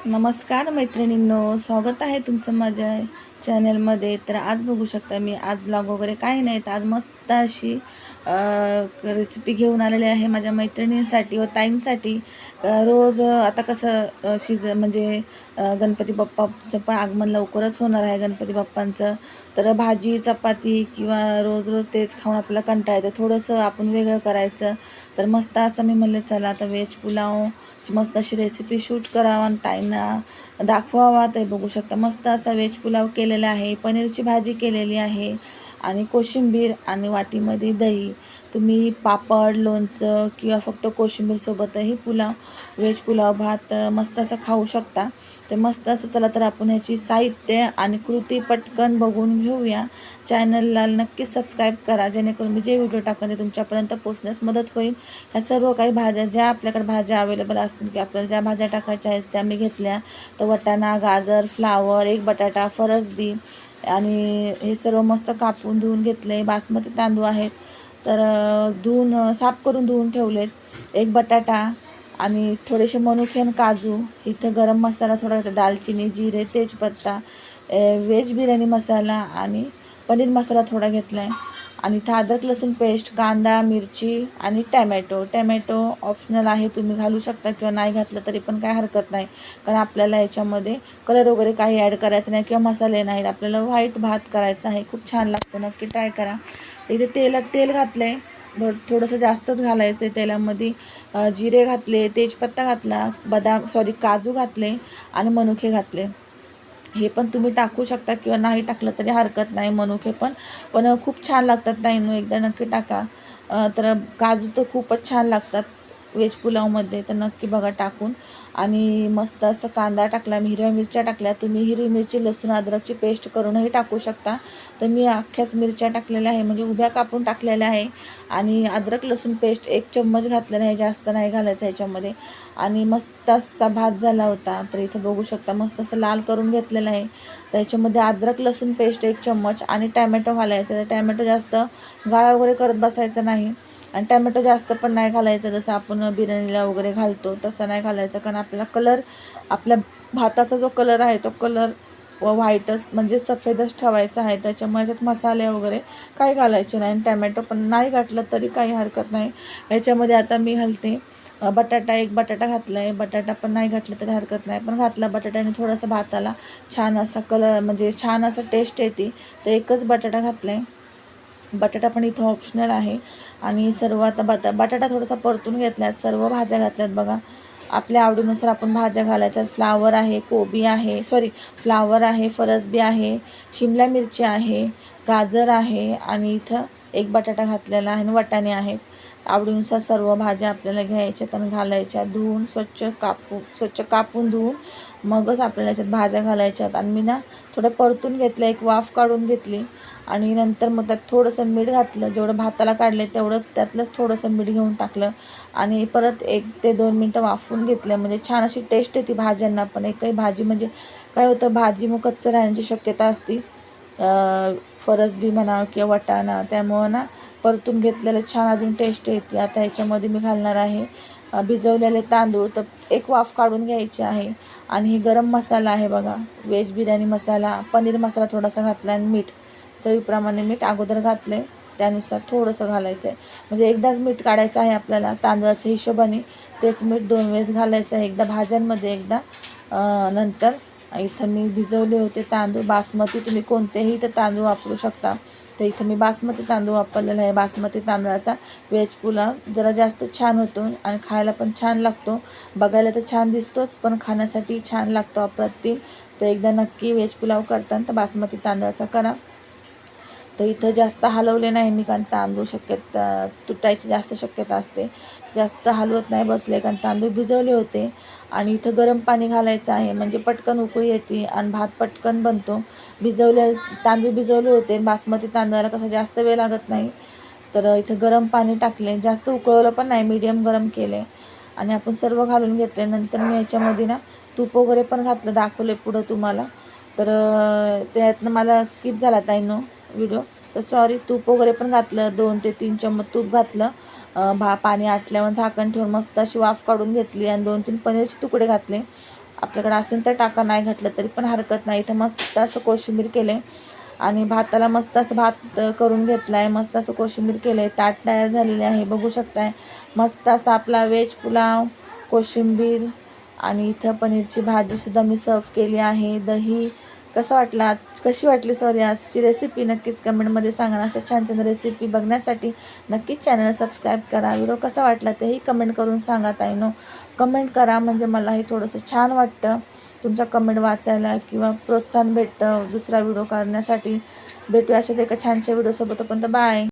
नमस्कार मैत्रिणींनो, स्वागत आहे तुमचं माझ्या चॅनलमध्ये. तर आज बघू शकता मी आज ब्लॉग वगैरे काही नाही, तर आज मस्त अशी रेसिपी घेऊन आलेली आहे माझ्या मैत्रिणींसाठी व ताईंसाठी. रोज आता कसं म्हणजे गणपती बाप्पाचं पण आगमन लवकरच होणार आहे गणपती बाप्पांचं. तर भाजी चपाती किंवा रोज रोज तेच खाऊन आपल्याला कंटाळा येतं, थोडंसं आपण वेगळं करायचं. तर मस्त असं मी म्हणले चला आता व्हेज पुलाव मस्त अशी रेसिपी शूट करावा आणि ताईंना दाखवावा. ते बघू शकता मस्त असा व्हेज पुलाव केलेला आहे, पनीरची भाजी केलेली आहे आणि कोशिंबीर आणि वाटीमध्ये दही. तुम्ही पापड लोणचं किंवा फक्त कोशिंबीरसोबतही व्हेज पुलाव भात मस्त असं खाऊ शकता. तर मस्त असं चला तर आपण ह्याची साहित्य आणि कृती पटकन बघून घेऊया. चॅनलला नक्कीच सबस्क्राईब करा, जेणेकरून मी जे व्हिडिओ टाकेन ते तुमच्यापर्यंत पोहोचण्यास मदत होईल. ह्या सर्व काही भाज्या ज्या आपल्याकडे भाज्या अवेलेबल असतील की आपल्याला ज्या भाज्या टाकायच्या आहेत त्या मी घेतल्या. तर वाटाणा, गाजर, फ्लावर, एक बटाटा, फरसबी आणि हे सर्व मस्त कापून धुवून घेतले. बासमती तांदूळ आहेत तर साफ करून धुवून ठेवलेत. एक बटाटा आणि थोडेसे मनुके आणि काजू. इथं गरम मसाला थोडा, दालचिनी, जिरे, तेजपत्ता, व्हेज बिर्याणी मसाला आणि पनीर मसाला थोडा घेतला आहे. आणि इथं अद्रक लसूण पेस्ट, कांदा, मिरची आणि टॅमॅटो ऑप्शनल आहे, तुम्ही घालू शकता किंवा नाही घातलं तरी पण काय हरकत नाही, कारण आपल्याला याच्यामध्ये कलर वगैरे काही ॲड करायचं नाही किंवा मसाले नाहीत. आपल्याला व्हाईट भात करायचा आहे, खूप छान लागतो, नक्की ट्राय करा. इथे तेल घातलं आहे, थोडंसं जास्तच घालायचं आहे तेलामध्ये. जिरे घातले, तेजपत्ता घातला, काजू घातले आणि मनुके घातले. हे पण तुम्ही टाकू शकता किंवा नाही टाकलं तरी हरकत नाही, मनुके पण खूप छान लागतात ताईंनो, एकदा नक्की टाका. तर काजू तर खूपच छान लागतात व्हेज पुलावमध्ये, तर नक्की बघा टाकून. आणि मस्त असं कांदा टाकला, मी हिरव्या मिरच्या टाकल्या. तुम्ही हिरवी मिरची, लसूण, अद्रकची पेस्ट करूनही टाकू शकता. तर मी अख्ख्याच मिरच्या टाकलेल्या आहे, म्हणजे उभ्या कापून टाकलेल्या आहे. आणि अद्रक लसूण पेस्ट 1 चम्मच घातलेला आहे, जास्त नाही घालायचं ह्याच्यामध्ये. आणि मस्त असा भात झाला होता. तर इथं बघू शकता मस्त असं लाल करून घेतलेलं आहे. त्याच्यामध्ये अद्रक लसूण पेस्ट 1 चम्मच आणि टॅमॅटो घालायचं. टॅमॅटो जास्त गाळा वगैरे करत बसायचं नाही आणि टॅमॅटो जास्त पण नाही घालायचं, जसं आपण बिर्याणीला वगैरे घालतो तसं नाही घालायचं, कारण आपला कलर, आपल्या भाताचा जो कलर आहे तो कलर व्हाईटच म्हणजे सफेदच ठेवायचा आहे. त्याच्यामुळे याच्यात मसाले वगैरे काही घालायचे नाही. आणि टॅमॅटो पण नाही घातलं तरी काही हरकत नाही. याच्यामध्ये आता मी घालते एक बटाटा घातला आहे. बटाटा पण नाही घातलं तरी हरकत नाही, पण घातला बटाट्याने थोडासा भाताला छान असा कलर, म्हणजे छान असं टेस्ट येते. तर एकच बटाटा घातला आहे. बटाटा पण इथं ऑप्शनल आहे. आणि सर्व आता बटाटा थोडासा परतून घेतल्यात, सर्व भाज्या घातल्यात बघा. आपल्या आवडीनुसार आपण भाज्या घालायच्यात. फ्लावर आहे, फरसबी आहे, शिमला मिरची आहे, गाजर आहे आणि इथं एक बटाटा घातलेला आहे आणि वाटाणे आहेत. आवडीनुसार सर्व भाज्या आपल्याला घ्यायच्यात आणि घालायच्या. स्वच्छ कापून धुवून मगच आपल्याला याच्यात भाज्या घालायच्यात. आणि मी थोडं परतून घेतलं, एक वाफ काढून घेतली आणि नंतर मग त्यात थोडंसं मीठ घातलं. जेवढं भाताला काढले तेवढंच त्यातलंच थोडंसं मीठ घेऊन टाकलं आणि परत 1 ते 2 मिनटं वाफवून घेतलं. म्हणजे छान अशी टेस्ट येते भाज्यांना पण. एकही भाजी म्हणजे काय होतं, भाजी मग कच्चं राहण्याची शक्यता असते, फरसबी म्हणा किंवा वाटाणा. त्यामुळं परतून घेतलेलं छान अजून टेस्ट येते. आता ह्याच्यामध्ये मी घालणार आहे भिजवलेले तांदूळ. तर एक वाफ काढून घ्यायची आहे. आणि ही गरम मसाला आहे बघा, व्हेज बिर्याणी मसाला, पनीर मसाला थोडासा घातला आणि मीठ, चवीप्रमाणे मीठ अगोदर घातलं आहे त्यानुसार थोडंसं घालायचं आहे. म्हणजे एकदाच मीठ काढायचं आहे आपल्याला तांदळाच्या हिशोबाने, तेच मीठ 2 वेळेस घालायचं आहे, एकदा भाज्यांमध्ये एकदा नंतर. इथं मी भिजवले होते तांदूळ बासमती, तुम्ही कोणतेही इथं तांदूळ वापरू शकता. तर इथं मी बासमती तांदूळ वापरलेला आहे. बासमती तांदळाचा व्हेज पुलाव जरा जास्त छान होतो आणि खायला पण छान लागतो. बघायला तर छान दिसतोच, पण खाण्यासाठी छान लागतो अप्रतिम. तर एकदा नक्की व्हेज पुलाव करताना तर बासमती तांदळाचा करा. तर इथं जास्त हलवले नाही मी, कारण तांदूळ तुटायची जास्त शक्यता असते. जास्त हलवत नाही बसले, कारण तांदूळ भिजवले होते. आणि इथं गरम पाणी घालायचं आहे, म्हणजे पटकन उकळी येते आणि भात पटकन बनतो. तांदूळ भिजवले होते, बासमती तांदळाला कसं जास्त वेळ लागत नाही. तर इथं गरम पाणी टाकले, जास्त उकळवलं पण नाही, मीडियम गरम केले आणि आपण सर्व घालून घेतले. नंतर मी याच्यामध्ये तूप वगैरे पण घातलं, दाखवले पुढं तुम्हाला. तर त्यातनं मला स्किप झाला ताईंनो व्हिडिओ, तर सॉरी. तूप वगैरे पण घातलं, 2 ते 3 चम्मच तूप घातलं. पाणी आटल्यावर झाकण ठेवून मस्त अशी वाफ काढून घेतली आणि 2-3 पनीरचे तुकडे घातले आपल्याकडे असेल तर टाका, नाही घातलं तरी पण हरकत नाही. इथं मस्त असं कोशिंबीर केलं आणि भाताला मस्त असं भात करून घेतला आहे, मस्त असं कोशिंबीर केलं आहे. ताट तयार झालेले आहे बघू शकताय. मस्त असा आपला व्हेज पुलाव, कोशिंबीर आणि इथं पनीरची भाजीसुद्धा मी सर्व केली आहे. दही कशी वाटली आजची रेसिपी नक्कीच कमेंटमध्ये सांगा. अशा छान छान रेसिपी बघण्यासाठी नक्कीच चॅनल सबस्क्राईब करा. व्हिडिओ कसा वाटला तेही कमेंट करून सांगा ताईनो. कमेंट करा म्हणजे मलाही थोडंसं छान वाटतं तुमच्या कमेंट वाचायला किंवा प्रोत्साहन भेटतं दुसरा व्हिडिओ करण्यासाठी. भेटूया अशाच एका छानशा व्हिडिओसोबत. पण बाय.